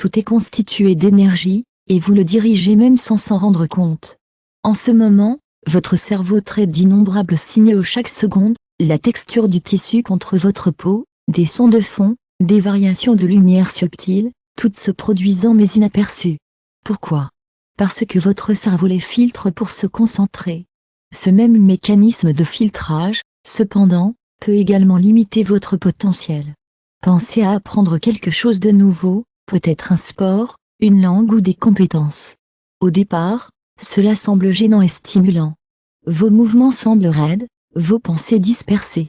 tout est constitué d'énergie, et vous le dirigez même sans s'en rendre compte. En ce moment, votre cerveau traite d'innombrables signaux chaque seconde, la texture du tissu contre votre peau, des sons de fond, des variations de lumière subtiles, toutes se produisant mais inaperçues. Pourquoi? Parce que votre cerveau les filtre pour se concentrer. Ce même mécanisme de filtrage, cependant, peut également limiter votre potentiel. Pensez à apprendre quelque chose de nouveau, peut-être un sport, une langue ou des compétences. Au départ, cela semble gênant et stimulant. Vos mouvements semblent raides, vos pensées dispersées.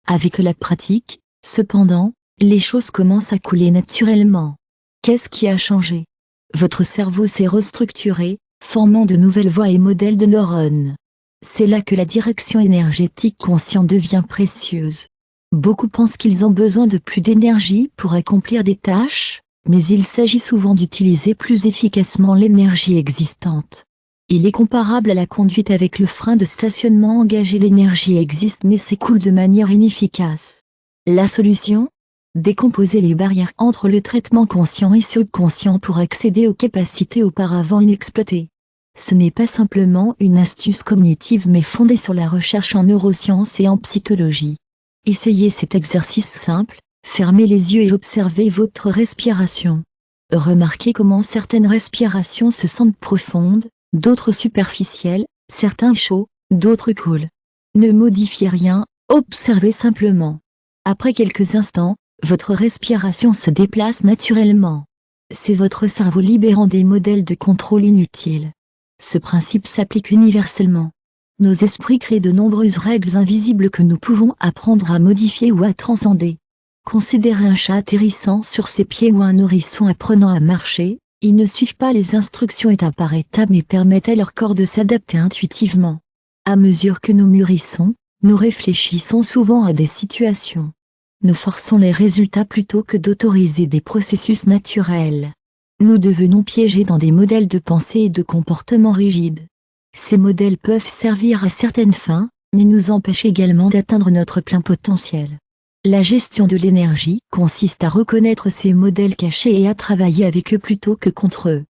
Avec la pratique, cependant, les choses commencent à couler naturellement. Qu'est-ce qui a changé? Votre cerveau s'est restructuré, formant de nouvelles voies et modèles de neurones. C'est là que la direction énergétique consciente devient précieuse. Beaucoup pensent qu'ils ont besoin de plus d'énergie pour accomplir des tâches, mais il s'agit souvent d'utiliser plus efficacement l'énergie existante. Il est comparable à la conduite avec le frein de stationnement engagé. L'énergie existe mais s'écoule de manière inefficace. La solution? Décomposer les barrières entre le traitement conscient et subconscient pour accéder aux capacités auparavant inexploitées. Ce n'est pas simplement une astuce cognitive mais fondée sur la recherche en neurosciences et en psychologie. Essayez cet exercice simple, fermez les yeux et observez votre respiration. Remarquez comment certaines respirations se sentent profondes, d'autres superficielles, certains chauds, d'autres cool. Ne modifiez rien, observez simplement. Après quelques instants, votre respiration se déplace naturellement. C'est votre cerveau libérant des modèles de contrôle inutiles. Ce principe s'applique universellement. Nos esprits créent de nombreuses règles invisibles que nous pouvons apprendre à modifier ou à transcender. Considérez un chat atterrissant sur ses pieds ou un nourrisson apprenant à marcher, ils ne suivent pas les instructions étape par étape mais permettent à leur corps de s'adapter intuitivement. À mesure que nous mûrissons, nous réfléchissons souvent à des situations. Nous forçons les résultats plutôt que d'autoriser des processus naturels. Nous devenons piégés dans des modèles de pensée et de comportement rigides. Ces modèles peuvent servir à certaines fins, mais nous empêchent également d'atteindre notre plein potentiel. La gestion de l'énergie consiste à reconnaître ces modèles cachés et à travailler avec eux plutôt que contre eux.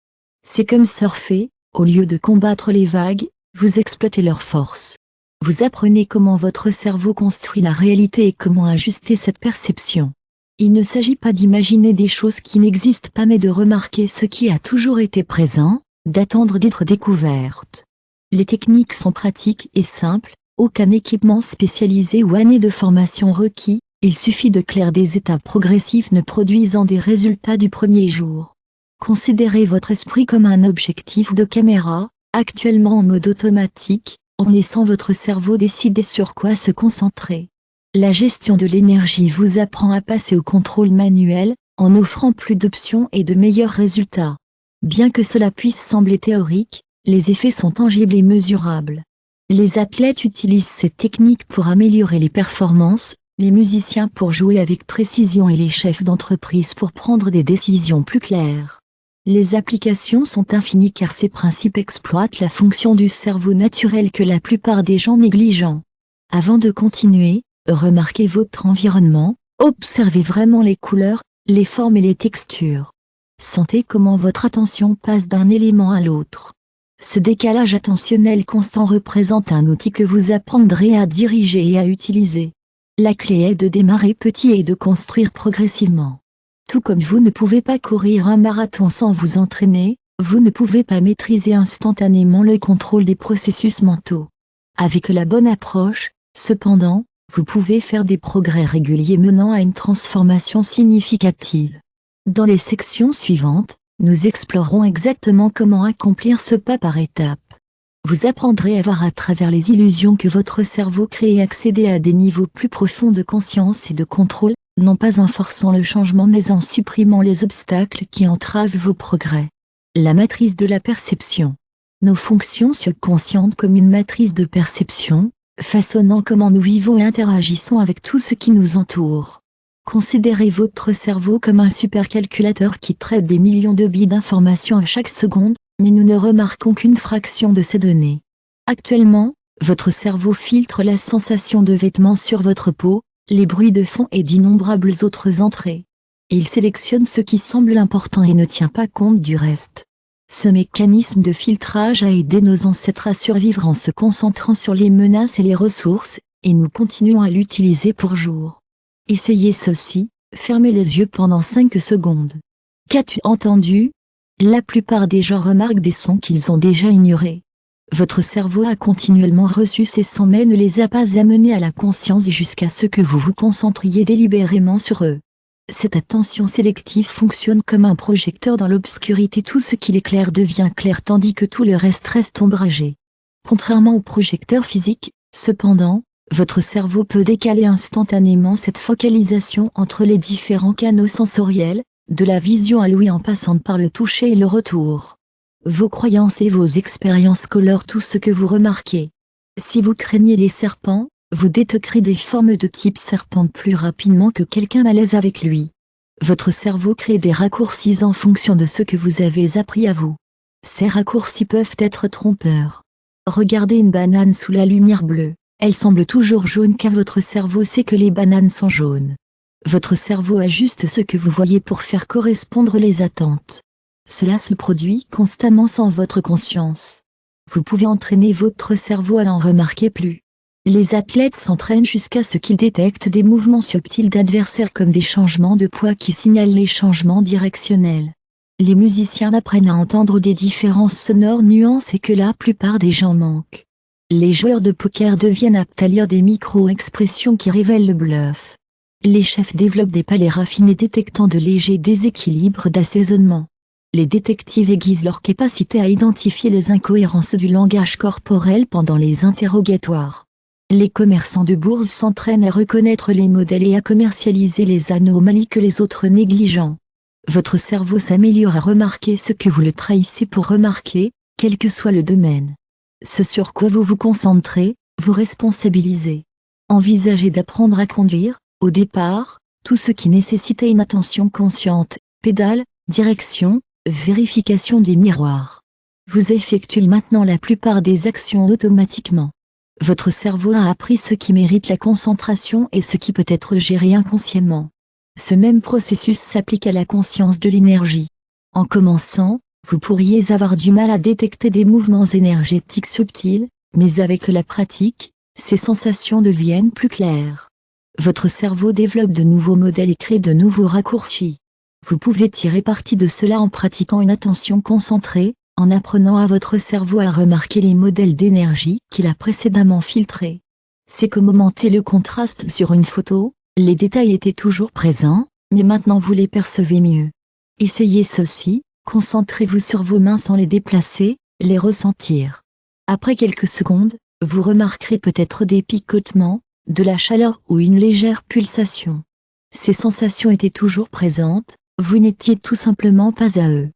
C'est comme surfer, au lieu de combattre les vagues, vous exploitez leur force. Vous apprenez comment votre cerveau construit la réalité et comment ajuster cette perception. Il ne s'agit pas d'imaginer des choses qui n'existent pas mais de remarquer ce qui a toujours été présent, d'attendre d'être découverte. Les techniques sont pratiques et simples, aucun équipement spécialisé ou année de formation requis, il suffit de clairer des étapes progressives ne produisant des résultats du premier jour. Considérez votre esprit comme un objectif de caméra, actuellement en mode automatique, en laissant votre cerveau décider sur quoi se concentrer. La gestion de l'énergie vous apprend à passer au contrôle manuel, en offrant plus d'options et de meilleurs résultats. Bien que cela puisse sembler théorique, les effets sont tangibles et mesurables. Les athlètes utilisent ces techniques pour améliorer les performances, les musiciens pour jouer avec précision et les chefs d'entreprise pour prendre des décisions plus claires. Les applications sont infinies car ces principes exploitent la fonction du cerveau naturel que la plupart des gens négligent. Avant de continuer, remarquez votre environnement, observez vraiment les couleurs, les formes et les textures. Sentez comment votre attention passe d'un élément à l'autre. Ce décalage attentionnel constant représente un outil que vous apprendrez à diriger et à utiliser. La clé est de démarrer petit et de construire progressivement. Tout comme vous ne pouvez pas courir un marathon sans vous entraîner, vous ne pouvez pas maîtriser instantanément le contrôle des processus mentaux. Avec la bonne approche, cependant, vous pouvez faire des progrès réguliers menant à une transformation significative. Dans les sections suivantes, nous explorerons exactement comment accomplir ce pas par étapes. Vous apprendrez à voir à travers les illusions que votre cerveau crée et accéder à des niveaux plus profonds de conscience et de contrôle, non pas en forçant le changement mais en supprimant les obstacles qui entravent vos progrès. La matrice de la perception. Nos fonctions subconscientes comme une matrice de perception, façonnant comment nous vivons et interagissons avec tout ce qui nous entoure. Considérez votre cerveau comme un supercalculateur qui traite des millions de bits d'informations à chaque seconde, mais nous ne remarquons qu'une fraction de ces données. Actuellement, votre cerveau filtre la sensation de vêtements sur votre peau, les bruits de fond et d'innombrables autres entrées. Il sélectionne ce qui semble important et ne tient pas compte du reste. Ce mécanisme de filtrage a aidé nos ancêtres à survivre en se concentrant sur les menaces et les ressources, et nous continuons à l'utiliser pour jour. Essayez ceci, fermez les yeux pendant 5 secondes. Qu'as-tu entendu? La plupart des gens remarquent des sons qu'ils ont déjà ignorés. Votre cerveau a continuellement reçu ces sons mais ne les a pas amenés à la conscience jusqu'à ce que vous vous concentriez délibérément sur eux. Cette attention sélective fonctionne comme un projecteur dans l'obscurité. Tout ce qui est clair devient clair tandis que tout le reste reste ombragé. Contrairement au projecteur physique, cependant, votre cerveau peut décaler instantanément cette focalisation entre les différents canaux sensoriels, de la vision à l'ouïe en passant par le toucher et le retour. Vos croyances et vos expériences colorent tout ce que vous remarquez. Si vous craignez les serpents, vous détecterez des formes de type serpent plus rapidement que quelqu'un à l'aise avec lui. Votre cerveau crée des raccourcis en fonction de ce que vous avez appris à vous. Ces raccourcis peuvent être trompeurs. Regardez une banane sous la lumière bleue. Elle semble toujours jaune car votre cerveau sait que les bananes sont jaunes. Votre cerveau ajuste ce que vous voyez pour faire correspondre les attentes. Cela se produit constamment sans votre conscience. Vous pouvez entraîner votre cerveau à n'en remarquer plus. Les athlètes s'entraînent jusqu'à ce qu'ils détectent des mouvements subtils d'adversaires comme des changements de poids qui signalent les changements directionnels. Les musiciens apprennent à entendre des différences sonores nuancées que la plupart des gens manquent. Les joueurs de poker deviennent aptes à lire des micro-expressions qui révèlent le bluff. Les chefs développent des palais raffinés détectant de légers déséquilibres d'assaisonnement. Les détectives aiguisent leur capacité à identifier les incohérences du langage corporel pendant les interrogatoires. Les commerçants de bourse s'entraînent à reconnaître les modèles et à commercialiser les anomalies que les autres négligent. Votre cerveau s'améliore à remarquer ce que vous le trahissez pour remarquer, quel que soit le domaine. Ce sur quoi vous vous concentrez, vous responsabilisez. Envisagez d'apprendre à conduire, au départ, tout ce qui nécessitait une attention consciente, pédale, direction, vérification des miroirs. Vous effectuez maintenant la plupart des actions automatiquement. Votre cerveau a appris ce qui mérite la concentration et ce qui peut être géré inconsciemment. Ce même processus s'applique à la conscience de l'énergie. En commençant, vous pourriez avoir du mal à détecter des mouvements énergétiques subtils, mais avec la pratique, ces sensations deviennent plus claires. Votre cerveau développe de nouveaux modèles et crée de nouveaux raccourcis. Vous pouvez tirer parti de cela en pratiquant une attention concentrée, en apprenant à votre cerveau à remarquer les modèles d'énergie qu'il a précédemment filtrés. C'est comme augmenter le contraste sur une photo, les détails étaient toujours présents, mais maintenant vous les percevez mieux. Essayez ceci, concentrez-vous sur vos mains sans les déplacer, les ressentir. Après quelques secondes, vous remarquerez peut-être des picotements, de la chaleur ou une légère pulsation. Ces sensations étaient toujours présentes, vous n'étiez tout simplement pas à eux.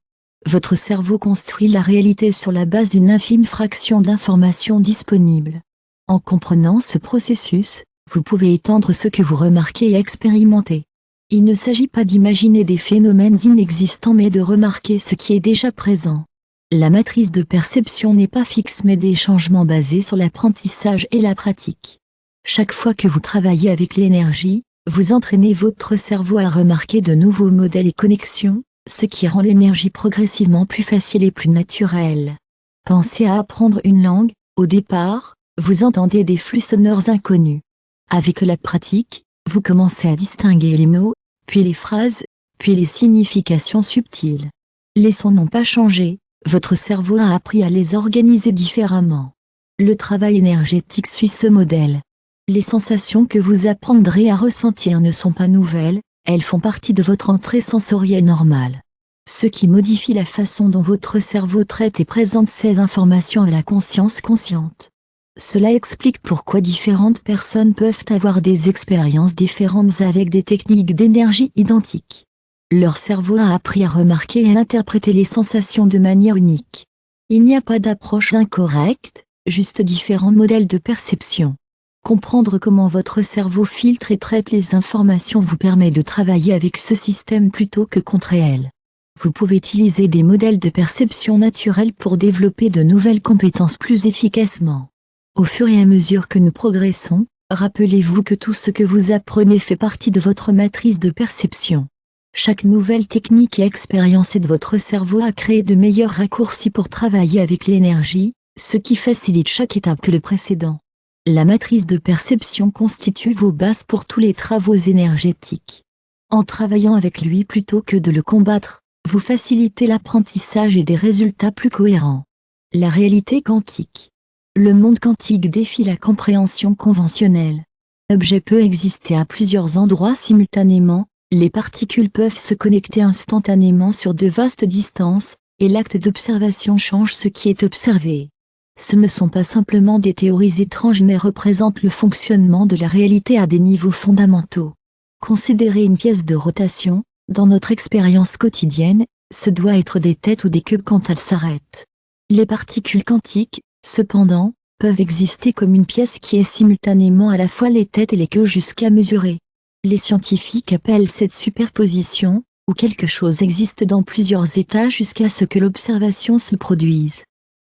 Votre cerveau construit la réalité sur la base d'une infime fraction d'informations disponibles. En comprenant ce processus, vous pouvez étendre ce que vous remarquez et expérimenter. Il ne s'agit pas d'imaginer des phénomènes inexistants mais de remarquer ce qui est déjà présent. La matrice de perception n'est pas fixe mais des changements basés sur l'apprentissage et la pratique. Chaque fois que vous travaillez avec l'énergie, vous entraînez votre cerveau à remarquer de nouveaux modèles et connexions, ce qui rend l'énergie progressivement plus facile et plus naturelle. Pensez à apprendre une langue, au départ, vous entendez des flux sonores inconnus. Avec la pratique, vous commencez à distinguer les mots, puis les phrases, puis les significations subtiles. Les sons n'ont pas changé, votre cerveau a appris à les organiser différemment. Le travail énergétique suit ce modèle. Les sensations que vous apprendrez à ressentir ne sont pas nouvelles, elles font partie de votre entrée sensorielle normale. Ce qui modifie la façon dont votre cerveau traite et présente ces informations à la conscience consciente. Cela explique pourquoi différentes personnes peuvent avoir des expériences différentes avec des techniques d'énergie identiques. Leur cerveau a appris à remarquer et à interpréter les sensations de manière unique. Il n'y a pas d'approche incorrecte, juste différents modèles de perception. Comprendre comment votre cerveau filtre et traite les informations vous permet de travailler avec ce système plutôt que contre elles. Vous pouvez utiliser des modèles de perception naturels pour développer de nouvelles compétences plus efficacement. Au fur et à mesure que nous progressons, rappelez-vous que tout ce que vous apprenez fait partie de votre matrice de perception. Chaque nouvelle technique et expérience aide votre cerveau à créer de meilleurs raccourcis pour travailler avec l'énergie, ce qui facilite chaque étape que le précédent. La matrice de perception constitue vos bases pour tous les travaux énergétiques. En travaillant avec lui plutôt que de le combattre, vous facilitez l'apprentissage et des résultats plus cohérents. La réalité quantique. Le monde quantique défie la compréhension conventionnelle. Un objet peut exister à plusieurs endroits simultanément, les particules peuvent se connecter instantanément sur de vastes distances, et l'acte d'observation change ce qui est observé. Ce ne sont pas simplement des théories étranges mais représentent le fonctionnement de la réalité à des niveaux fondamentaux. Considérez une pièce de rotation, dans notre expérience quotidienne, ce doit être des têtes ou des queues quand elles s'arrêtent. Les particules quantiques, cependant, peuvent exister comme une pièce qui est simultanément à la fois les têtes et les queues jusqu'à mesurer. Les scientifiques appellent cette superposition, où quelque chose existe dans plusieurs états jusqu'à ce que l'observation se produise.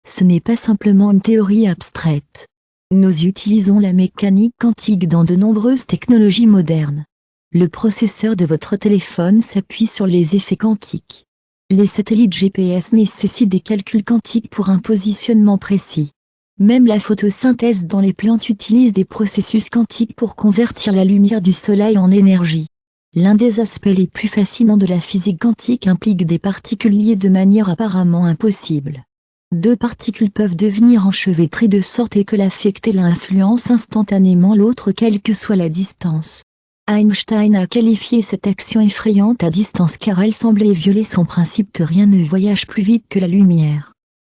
Ce n'est pas simplement une théorie abstraite. Nous utilisons la mécanique quantique dans de nombreuses technologies modernes. Le processeur de votre téléphone s'appuie sur les effets quantiques. Les satellites GPS nécessitent des calculs quantiques pour un positionnement précis. Même la photosynthèse dans les plantes utilise des processus quantiques pour convertir la lumière du soleil en énergie. L'un des aspects les plus fascinants de la physique quantique implique des particules liées de manière apparemment impossible. Deux particules peuvent devenir enchevêtrées de sorte que l'affecter l'un influence instantanément l'autre quelle que soit la distance. Einstein a qualifié cette action effrayante à distance car elle semblait violer son principe que rien ne voyage plus vite que la lumière.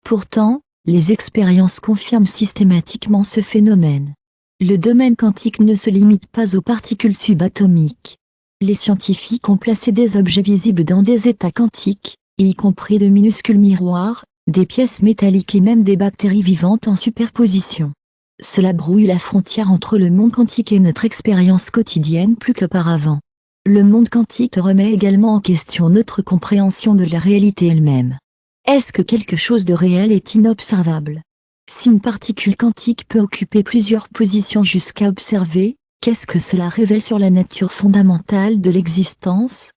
Pourtant, les expériences confirment systématiquement ce phénomène. Le domaine quantique ne se limite pas aux particules subatomiques. Les scientifiques ont placé des objets visibles dans des états quantiques, y compris de minuscules miroirs, des pièces métalliques et même des bactéries vivantes en superposition. Cela brouille la frontière entre le monde quantique et notre expérience quotidienne plus qu'auparavant. Le monde quantique remet également en question notre compréhension de la réalité elle-même. Est-ce que quelque chose de réel est inobservable? Si une particule quantique peut occuper plusieurs positions jusqu'à observer, qu'est-ce que cela révèle sur la nature fondamentale de l'existence?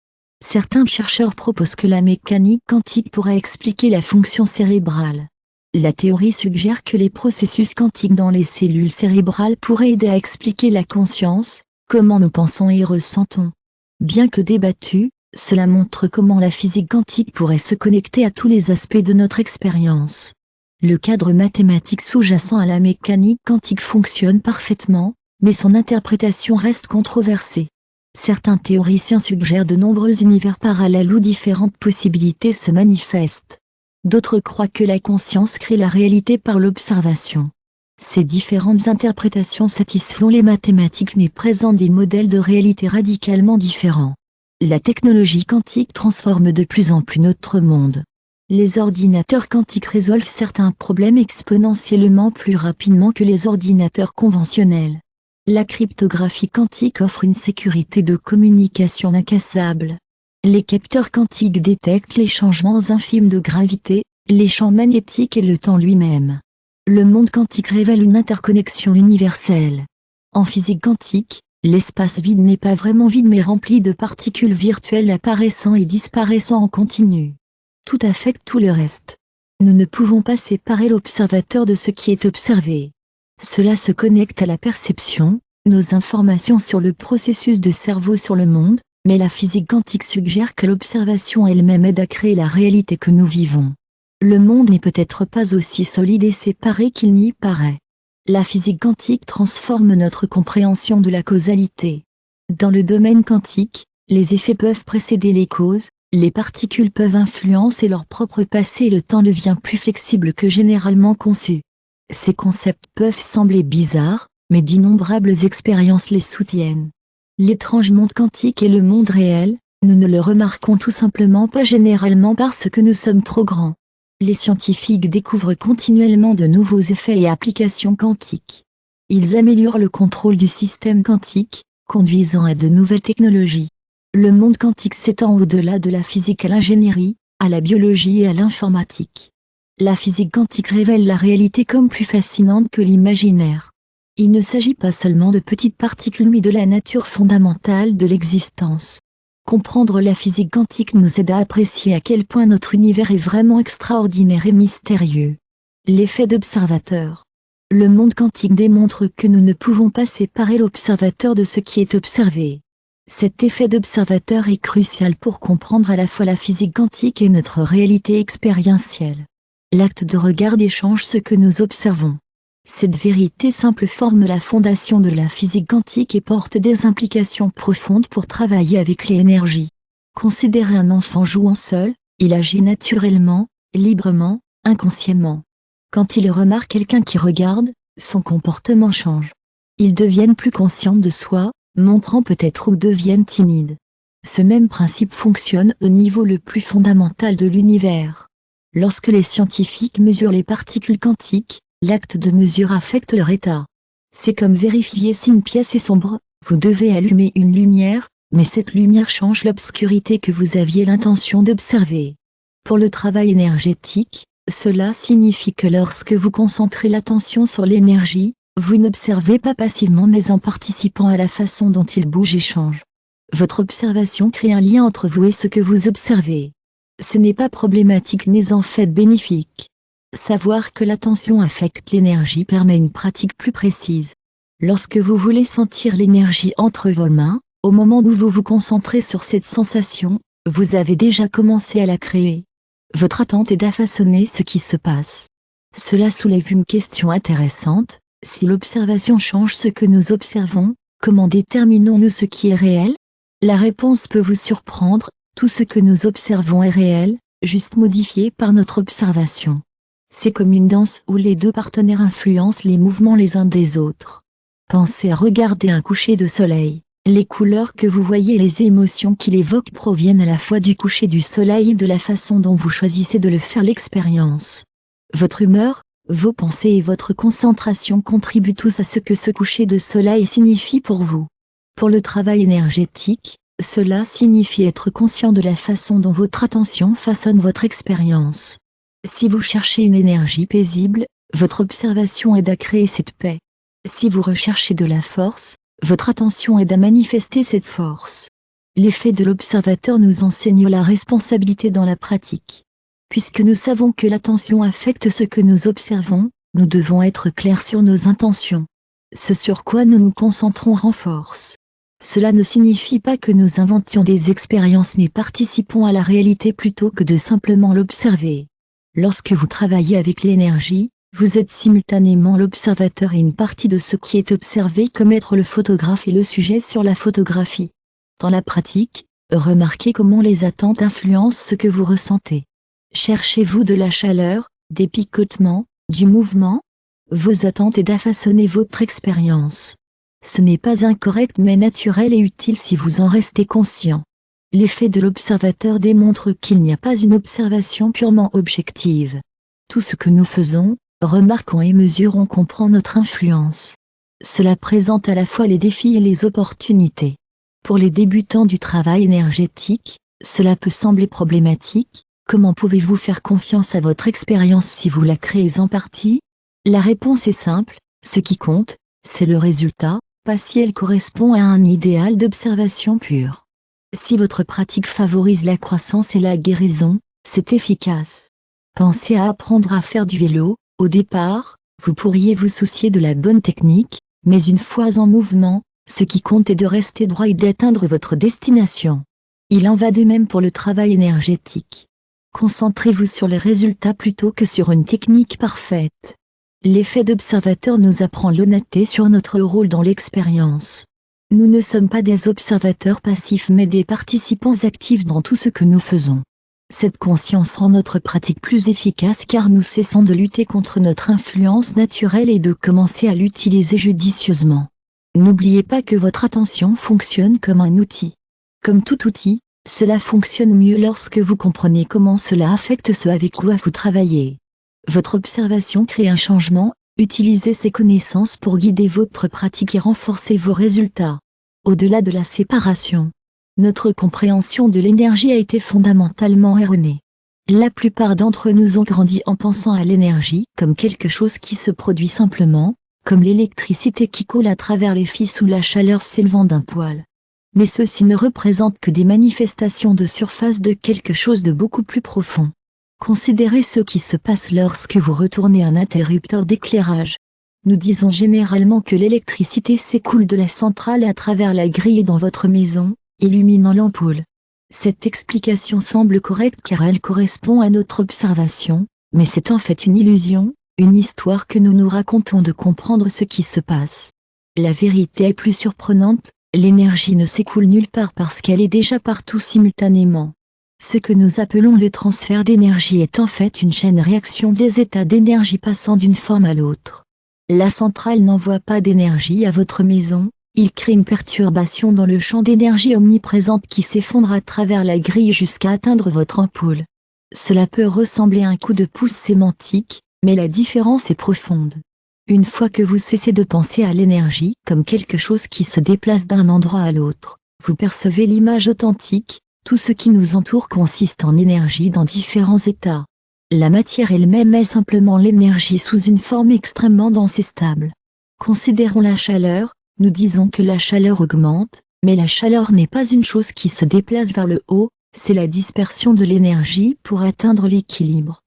Certains chercheurs proposent que la mécanique quantique pourrait expliquer la fonction cérébrale. La théorie suggère que les processus quantiques dans les cellules cérébrales pourraient aider à expliquer la conscience, comment nous pensons et ressentons. Bien que débattu, cela montre comment la physique quantique pourrait se connecter à tous les aspects de notre expérience. Le cadre mathématique sous-jacent à la mécanique quantique fonctionne parfaitement, mais son interprétation reste controversée. Certains théoriciens suggèrent de nombreux univers parallèles où différentes possibilités se manifestent. D'autres croient que la conscience crée la réalité par l'observation. Ces différentes interprétations satisfont les mathématiques mais présentent des modèles de réalité radicalement différents. La technologie quantique transforme de plus en plus notre monde. Les ordinateurs quantiques résolvent certains problèmes exponentiellement plus rapidement que les ordinateurs conventionnels. La cryptographie quantique offre une sécurité de communication incassable. Les capteurs quantiques détectent les changements infimes de gravité, les champs magnétiques et le temps lui-même. Le monde quantique révèle une interconnexion universelle. En physique quantique, l'espace vide n'est pas vraiment vide mais rempli de particules virtuelles apparaissant et disparaissant en continu. Tout affecte tout le reste. Nous ne pouvons pas séparer l'observateur de ce qui est observé. Cela se connecte à la perception, nos informations sur le processus de cerveau sur le monde, mais la physique quantique suggère que l'observation elle-même aide à créer la réalité que nous vivons. Le monde n'est peut-être pas aussi solide et séparé qu'il n'y paraît. La physique quantique transforme notre compréhension de la causalité. Dans le domaine quantique, les effets peuvent précéder les causes, les particules peuvent influencer leur propre passé et le temps devient plus flexible que généralement conçu. Ces concepts peuvent sembler bizarres, mais d'innombrables expériences les soutiennent. L'étrange monde quantique et le monde réel, nous ne le remarquons tout simplement pas généralement parce que nous sommes trop grands. Les scientifiques découvrent continuellement de nouveaux effets et applications quantiques. Ils améliorent le contrôle du système quantique, conduisant à de nouvelles technologies. Le monde quantique s'étend au-delà de la physique à l'ingénierie, à la biologie et à l'informatique. La physique quantique révèle la réalité comme plus fascinante que l'imaginaire. Il ne s'agit pas seulement de petites particules mais de la nature fondamentale de l'existence. Comprendre la physique quantique nous aide à apprécier à quel point notre univers est vraiment extraordinaire et mystérieux. L'effet d'observateur. Le monde quantique démontre que nous ne pouvons pas séparer l'observateur de ce qui est observé. Cet effet d'observateur est crucial pour comprendre à la fois la physique quantique et notre réalité expérientielle. L'acte de regard change ce que nous observons. Cette vérité simple forme la fondation de la physique quantique et porte des implications profondes pour travailler avec les énergies. Considérez un enfant jouant seul, il agit naturellement, librement, inconsciemment. Quand il remarque quelqu'un qui regarde, son comportement change. Ils deviennent plus conscients de soi, montrant peut-être ou deviennent timides. Ce même principe fonctionne au niveau le plus fondamental de l'univers. Lorsque les scientifiques mesurent les particules quantiques, l'acte de mesure affecte leur état. C'est comme vérifier si une pièce est sombre, vous devez allumer une lumière, mais cette lumière change l'obscurité que vous aviez l'intention d'observer. Pour le travail énergétique, cela signifie que lorsque vous concentrez l'attention sur l'énergie, vous n'observez pas passivement mais en participant à la façon dont il bouge et change. Votre observation crée un lien entre vous et ce que vous observez. Ce n'est pas problématique mais en fait bénéfique. Savoir que l'attention affecte l'énergie permet une pratique plus précise. Lorsque vous voulez sentir l'énergie entre vos mains, au moment où vous vous concentrez sur cette sensation, vous avez déjà commencé à la créer. Votre attente est d'affaçonner ce qui se passe. Cela soulève une question intéressante. Si l'observation change ce que nous observons, comment déterminons-nous ce qui est réel? La réponse peut vous surprendre, tout ce que nous observons est réel, juste modifié par notre observation. C'est comme une danse où les deux partenaires influencent les mouvements les uns des autres. Pensez à regarder un coucher de soleil. Les couleurs que vous voyez et les émotions qu'il évoque proviennent à la fois du coucher du soleil et de la façon dont vous choisissez de le faire l'expérience. Votre humeur, vos pensées et votre concentration contribuent tous à ce que ce coucher de soleil signifie pour vous. Pour le travail énergétique, cela signifie être conscient de la façon dont votre attention façonne votre expérience. Si vous cherchez une énergie paisible, votre observation aide à créer cette paix. Si vous recherchez de la force, votre attention aide à manifester cette force. L'effet de l'observateur nous enseigne la responsabilité dans la pratique. Puisque nous savons que l'attention affecte ce que nous observons, nous devons être clairs sur nos intentions. Ce sur quoi nous nous concentrons renforce. Cela ne signifie pas que nous inventions des expériences mais participons à la réalité plutôt que de simplement l'observer. Lorsque vous travaillez avec l'énergie, vous êtes simultanément l'observateur et une partie de ce qui est observé comme être le photographe et le sujet sur la photographie. Dans la pratique, remarquez comment les attentes influencent ce que vous ressentez. Cherchez-vous de la chaleur, des picotements, du mouvement? Vos attentes aident à façonner votre expérience. Ce n'est pas incorrect mais naturel et utile si vous en restez conscient. L'effet de l'observateur démontre qu'il n'y a pas une observation purement objective. Tout ce que nous faisons, remarquons et mesurons comprend notre influence. Cela présente à la fois les défis et les opportunités. Pour les débutants du travail énergétique, cela peut sembler problématique. Comment pouvez-vous faire confiance à votre expérience si vous la créez en partie? La réponse est simple, ce qui compte, c'est le résultat, pas si elle correspond à un idéal d'observation pure. Si votre pratique favorise la croissance et la guérison, c'est efficace. Pensez à apprendre à faire du vélo. Au départ, vous pourriez vous soucier de la bonne technique, mais une fois en mouvement, ce qui compte est de rester droit et d'atteindre votre destination. Il en va de même pour le travail énergétique. Concentrez-vous sur les résultats plutôt que sur une technique parfaite. L'effet d'observateur nous apprend l'honnêteté sur notre rôle dans l'expérience. Nous ne sommes pas des observateurs passifs mais des participants actifs dans tout ce que nous faisons. Cette conscience rend notre pratique plus efficace car nous cessons de lutter contre notre influence naturelle et de commencer à l'utiliser judicieusement. N'oubliez pas que votre attention fonctionne comme un outil. Comme tout outil, cela fonctionne mieux lorsque vous comprenez comment cela affecte ce avec quoi vous travaillez. Votre observation crée un changement, utilisez ces connaissances pour guider votre pratique et renforcer vos résultats. Au-delà de la séparation, notre compréhension de l'énergie a été fondamentalement erronée. La plupart d'entre nous ont grandi en pensant à l'énergie comme quelque chose qui se produit simplement, comme l'électricité qui coule à travers les fils ou la chaleur s'élevant d'un poêle. Mais ceux-ci ne représentent que des manifestations de surface de quelque chose de beaucoup plus profond. Considérez ce qui se passe lorsque vous retournez un interrupteur d'éclairage. Nous disons généralement que l'électricité s'écoule de la centrale à travers la grille dans votre maison, illuminant l'ampoule. Cette explication semble correcte car elle correspond à notre observation, mais c'est en fait une illusion, une histoire que nous nous racontons de comprendre ce qui se passe. La vérité est plus surprenante, l'énergie ne s'écoule nulle part parce qu'elle est déjà partout simultanément. Ce que nous appelons le transfert d'énergie est en fait une chaîne réaction des états d'énergie passant d'une forme à l'autre. La centrale n'envoie pas d'énergie à votre maison, il crée une perturbation dans le champ d'énergie omniprésente qui s'effondre à travers la grille jusqu'à atteindre votre ampoule. Cela peut ressembler à un coup de pouce sémantique, mais la différence est profonde. Une fois que vous cessez de penser à l'énergie comme quelque chose qui se déplace d'un endroit à l'autre, vous percevez l'image authentique, tout ce qui nous entoure consiste en énergie dans différents états. La matière elle-même est simplement l'énergie sous une forme extrêmement dense et stable. Considérons la chaleur, nous disons que la chaleur augmente, mais la chaleur n'est pas une chose qui se déplace vers le haut, c'est la dispersion de l'énergie pour atteindre l'équilibre.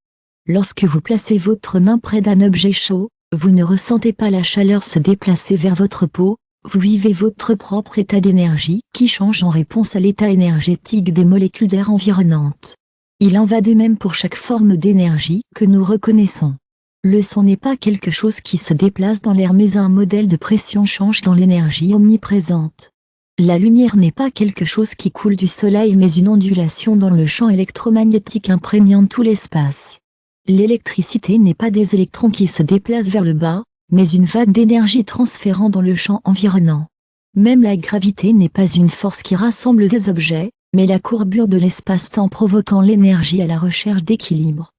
Lorsque vous placez votre main près d'un objet chaud, vous ne ressentez pas la chaleur se déplacer vers votre peau, vous vivez votre propre état d'énergie qui change en réponse à l'état énergétique des molécules d'air environnantes. Il en va de même pour chaque forme d'énergie que nous reconnaissons. Le son n'est pas quelque chose qui se déplace dans l'air mais un modèle de pression change dans l'énergie omniprésente. La lumière n'est pas quelque chose qui coule du soleil mais une ondulation dans le champ électromagnétique imprégnant tout l'espace. L'électricité n'est pas des électrons qui se déplacent vers le bas, mais une vague d'énergie transférant dans le champ environnant. Même la gravité n'est pas une force qui rassemble des objets, mais la courbure de l'espace-temps provoquant l'énergie à la recherche d'équilibre.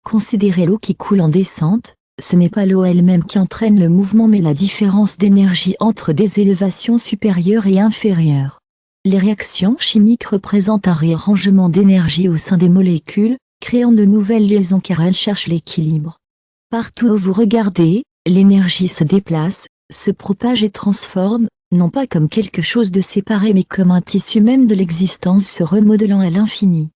Considérez l'eau qui coule en descente, ce n'est pas l'eau elle-même qui entraîne le mouvement mais la différence d'énergie entre des élévations supérieures et inférieures. Les réactions chimiques représentent un réarrangement d'énergie au sein des molécules, créant de nouvelles liaisons car elles cherchent l'équilibre. Partout où vous regardez, l'énergie se déplace, se propage et transforme, non pas comme quelque chose de séparé mais comme un tissu même de l'existence se remodelant à l'infini.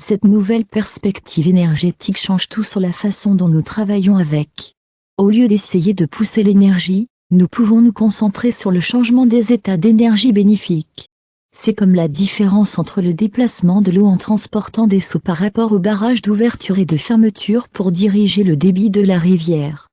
Cette nouvelle perspective énergétique change tout sur la façon dont nous travaillons avec. Au lieu d'essayer de pousser l'énergie, nous pouvons nous concentrer sur le changement des états d'énergie bénéfiques. C'est comme la différence entre le déplacement de l'eau en transportant des seaux par rapport au barrage d'ouverture et de fermeture pour diriger le débit de la rivière.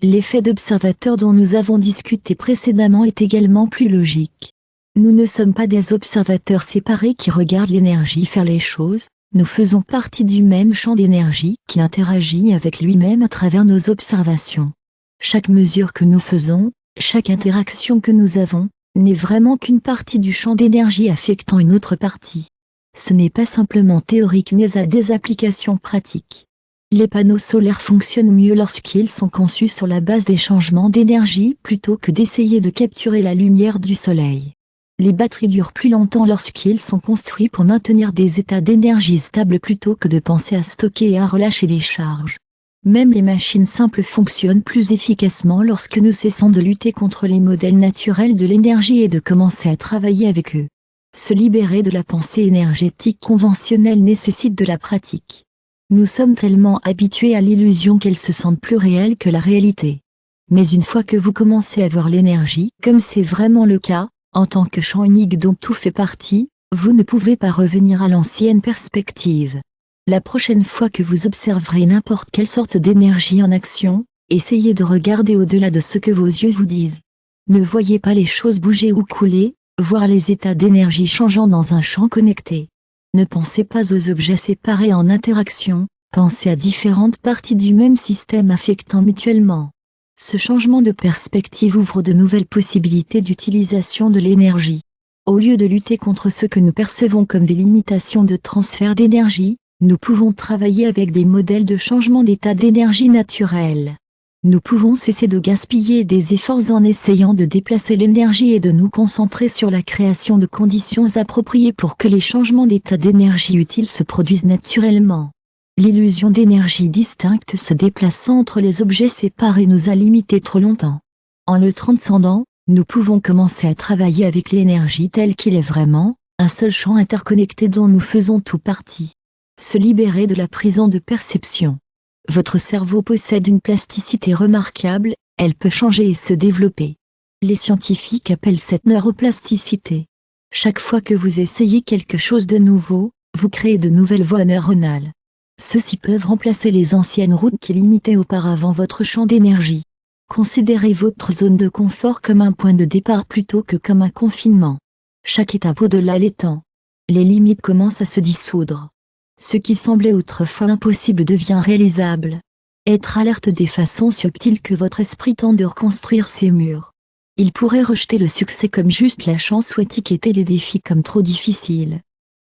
L'effet d'observateur dont nous avons discuté précédemment est également plus logique. Nous ne sommes pas des observateurs séparés qui regardent l'énergie faire les choses, nous faisons partie du même champ d'énergie qui interagit avec lui-même à travers nos observations. Chaque mesure que nous faisons, chaque interaction que nous avons, n'est vraiment qu'une partie du champ d'énergie affectant une autre partie. Ce n'est pas simplement théorique mais a des applications pratiques. Les panneaux solaires fonctionnent mieux lorsqu'ils sont conçus sur la base des changements d'énergie plutôt que d'essayer de capturer la lumière du soleil. Les batteries durent plus longtemps lorsqu'ils sont construits pour maintenir des états d'énergie stables plutôt que de penser à stocker et à relâcher les charges. Même les machines simples fonctionnent plus efficacement lorsque nous cessons de lutter contre les modèles naturels de l'énergie et de commencer à travailler avec eux. Se libérer de la pensée énergétique conventionnelle nécessite de la pratique. Nous sommes tellement habitués à l'illusion qu'elle se sente plus réelle que la réalité. Mais une fois que vous commencez à voir l'énergie, comme c'est vraiment le cas, en tant que champ unique dont tout fait partie, vous ne pouvez pas revenir à l'ancienne perspective. La prochaine fois que vous observerez n'importe quelle sorte d'énergie en action, essayez de regarder au-delà de ce que vos yeux vous disent. Ne voyez pas les choses bouger ou couler, voir les états d'énergie changeant dans un champ connecté. Ne pensez pas aux objets séparés en interaction, pensez à différentes parties du même système affectant mutuellement. Ce changement de perspective ouvre de nouvelles possibilités d'utilisation de l'énergie. Au lieu de lutter contre ce que nous percevons comme des limitations de transfert d'énergie, nous pouvons travailler avec des modèles de changement d'état d'énergie naturel. Nous pouvons cesser de gaspiller des efforts en essayant de déplacer l'énergie et de nous concentrer sur la création de conditions appropriées pour que les changements d'état d'énergie utiles se produisent naturellement. L'illusion d'énergie distincte se déplaçant entre les objets séparés nous a limités trop longtemps. En le transcendant, Nous pouvons commencer à travailler avec l'énergie telle qu'il est vraiment, un seul champ interconnecté dont nous faisons tout partie. Se libérer de la prison de perception. Votre cerveau possède une plasticité remarquable, elle peut changer et se développer. Les scientifiques appellent cette neuroplasticité. Chaque fois que vous essayez quelque chose de nouveau, vous créez de nouvelles voies neuronales. Ceux-ci peuvent remplacer les anciennes routes qui limitaient auparavant votre champ d'énergie. Considérez votre zone de confort comme un point de départ plutôt que comme un confinement. Chaque étape au-delà l'étend. Les limites commencent à se dissoudre. Ce qui semblait autrefois impossible devient réalisable. Être alerte des façons subtiles que votre esprit tente de reconstruire ses murs. Il pourrait rejeter le succès comme juste la chance ou étiqueter les défis comme trop difficiles.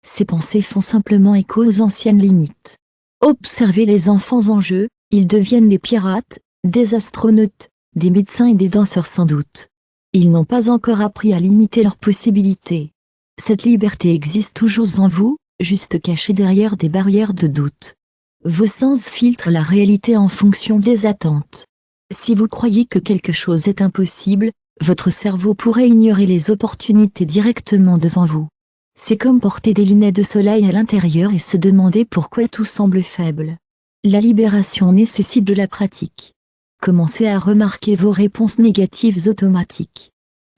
Ces pensées font simplement écho aux anciennes limites. Observez les enfants en jeu, ils deviennent des pirates, des astronautes, des médecins et des danseurs sans doute. Ils n'ont pas encore appris à limiter leurs possibilités. Cette liberté existe toujours en vous, juste cachée derrière des barrières de doute. Vos sens filtrent la réalité en fonction des attentes. Si vous croyez que quelque chose est impossible, votre cerveau pourrait ignorer les opportunités directement devant vous. C'est comme porter des lunettes de soleil à l'intérieur et se demander pourquoi tout semble faible. La libération nécessite de la pratique. Commencez à remarquer vos réponses négatives automatiques.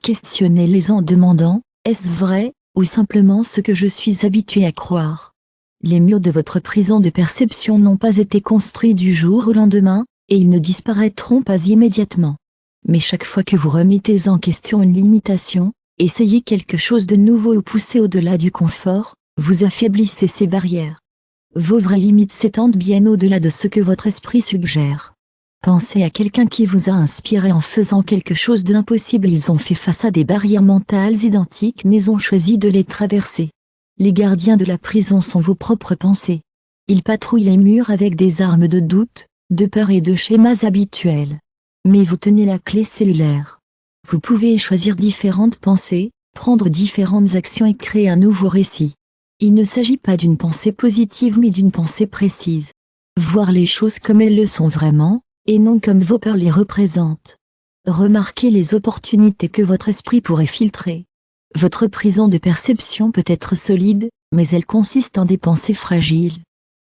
Questionnez-les en demandant « Est-ce vrai ?» ou simplement ce que je suis habitué à croire. Les murs de votre prison de perception n'ont pas été construits du jour au lendemain, et ils ne disparaîtront pas immédiatement. Mais chaque fois que vous remettez en question une limitation, essayez quelque chose de nouveau ou poussez au-delà du confort, vous affaiblissez ces barrières. Vos vraies limites s'étendent bien au-delà de ce que votre esprit suggère. Pensez à quelqu'un qui vous a inspiré en faisant quelque chose d'impossible. Ils ont fait face à des barrières mentales identiques mais ont choisi de les traverser. Les gardiens de la prison sont vos propres pensées. Ils patrouillent les murs avec des armes de doute, de peur et de schémas habituels. Mais vous tenez la clé cellulaire. Vous pouvez choisir différentes pensées, prendre différentes actions et créer un nouveau récit. Il ne s'agit pas d'une pensée positive mais d'une pensée précise. Voir les choses comme elles le sont vraiment, et non comme vos peurs les représentent. Remarquez les opportunités que votre esprit pourrait filtrer. Votre prison de perception peut être solide, mais elle consiste en des pensées fragiles.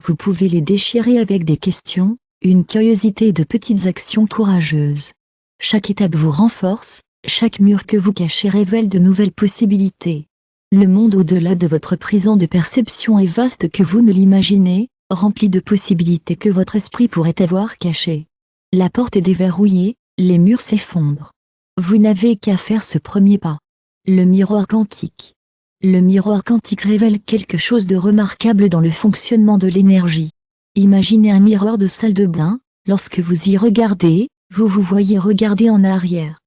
Vous pouvez les déchirer avec des questions, une curiosité et de petites actions courageuses. Chaque étape vous renforce, chaque mur que vous cachez révèle de nouvelles possibilités. Le monde au-delà de votre prison de perception est vaste que vous ne l'imaginez, rempli de possibilités que votre esprit pourrait avoir cachées. La porte est déverrouillée, les murs s'effondrent. Vous n'avez qu'à faire ce premier pas. Le miroir quantique. Le miroir quantique révèle quelque chose de remarquable dans le fonctionnement de l'énergie. Imaginez un miroir de salle de bain, lorsque vous y regardez, vous vous voyez regarder en arrière.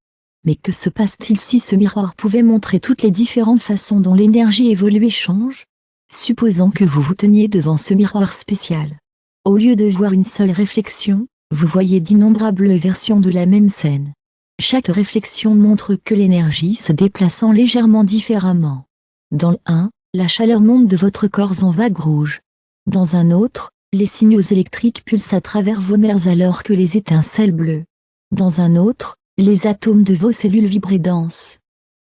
Mais que se passe-t-il si ce miroir pouvait montrer toutes les différentes façons dont l'énergie évolue et change? Supposons que vous vous teniez devant ce miroir spécial. Au lieu de voir une seule réflexion, vous voyez d'innombrables versions de la même scène. Chaque réflexion montre que l'énergie se déplaçant légèrement différemment. Dans le 1, la chaleur monte de votre corps en vagues rouges. Dans un autre, les signaux électriques pulsent à travers vos nerfs alors que les étincelles bleues. Dans un autre, les atomes de vos cellules vibrent et dansent.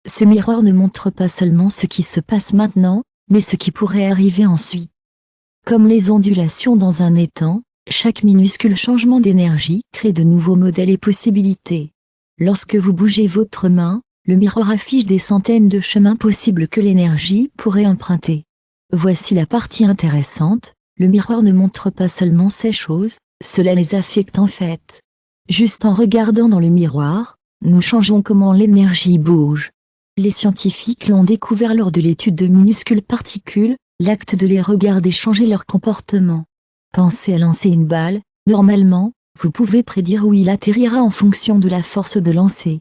Ce miroir ne montre pas seulement ce qui se passe maintenant, mais ce qui pourrait arriver ensuite. Comme les ondulations dans un étang, chaque minuscule changement d'énergie crée de nouveaux modèles et possibilités. Lorsque vous bougez votre main, le miroir affiche des centaines de chemins possibles que l'énergie pourrait emprunter. Voici la partie intéressante, le miroir ne montre pas seulement ces choses, cela les affecte en fait. Juste en regardant dans le miroir, nous changeons comment l'énergie bouge. Les scientifiques l'ont découvert lors de l'étude de minuscules particules, l'acte de les regarder changer leur comportement. Pensez à lancer une balle, normalement, vous pouvez prédire où il atterrira en fonction de la force de lancer.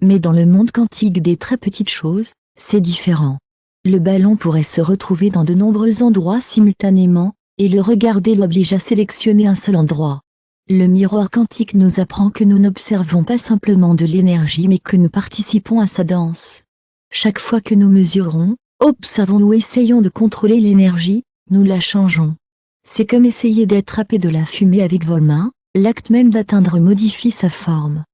Mais dans le monde quantique des très petites choses, c'est différent. Le ballon pourrait se retrouver dans de nombreux endroits simultanément, et le regarder l'oblige à sélectionner un seul endroit. Le miroir quantique nous apprend que nous n'observons pas simplement de l'énergie mais que nous participons à sa danse. Chaque fois que nous mesurons, observons ou essayons de contrôler l'énergie, nous la changeons. C'est comme essayer d'attraper de la fumée avec vos mains, l'acte même d'atteindre modifie sa forme.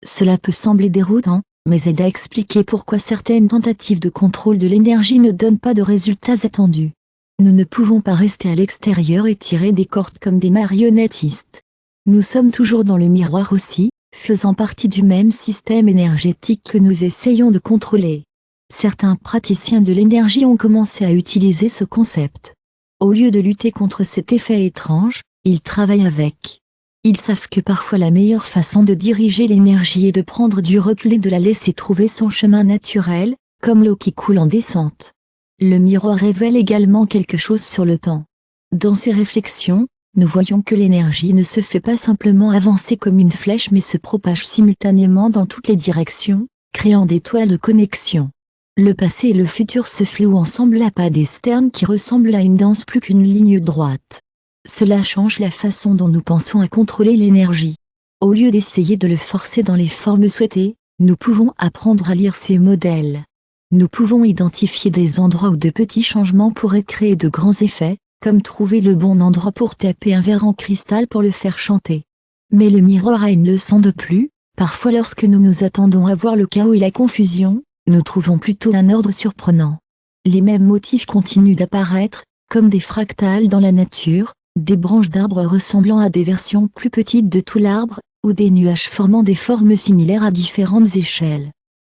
Cela peut sembler déroutant, mais aide à expliquer pourquoi certaines tentatives de contrôle de l'énergie ne donnent pas de résultats attendus. Nous ne pouvons pas rester à l'extérieur et tirer des cordes comme des marionnettistes. Nous sommes toujours dans le miroir aussi, faisant partie du même système énergétique que nous essayons de contrôler. Certains praticiens de l'énergie ont commencé à utiliser ce concept. Au lieu de lutter contre cet effet étrange, ils travaillent avec. Ils savent que parfois la meilleure façon de diriger l'énergie est de prendre du recul et de la laisser trouver son chemin naturel, comme l'eau qui coule en descente. Le miroir révèle également quelque chose sur le temps. Dans ses réflexions, nous voyons que l'énergie ne se fait pas simplement avancer comme une flèche mais se propage simultanément dans toutes les directions, créant des toiles de connexion. Le passé et le futur se flouent ensemble à pas d'externe qui ressemble à une danse plus qu'une ligne droite. Cela change la façon dont nous pensons à contrôler l'énergie. Au lieu d'essayer de le forcer dans les formes souhaitées, nous pouvons apprendre à lire ces modèles. Nous pouvons identifier des endroits où de petits changements pourraient créer de grands effets, comme trouver le bon endroit pour taper un verre en cristal pour le faire chanter. Mais le miroir a une leçon de plus, parfois lorsque nous nous attendons à voir le chaos et la confusion, nous trouvons plutôt un ordre surprenant. Les mêmes motifs continuent d'apparaître, comme des fractales dans la nature, des branches d'arbres ressemblant à des versions plus petites de tout l'arbre, ou des nuages formant des formes similaires à différentes échelles.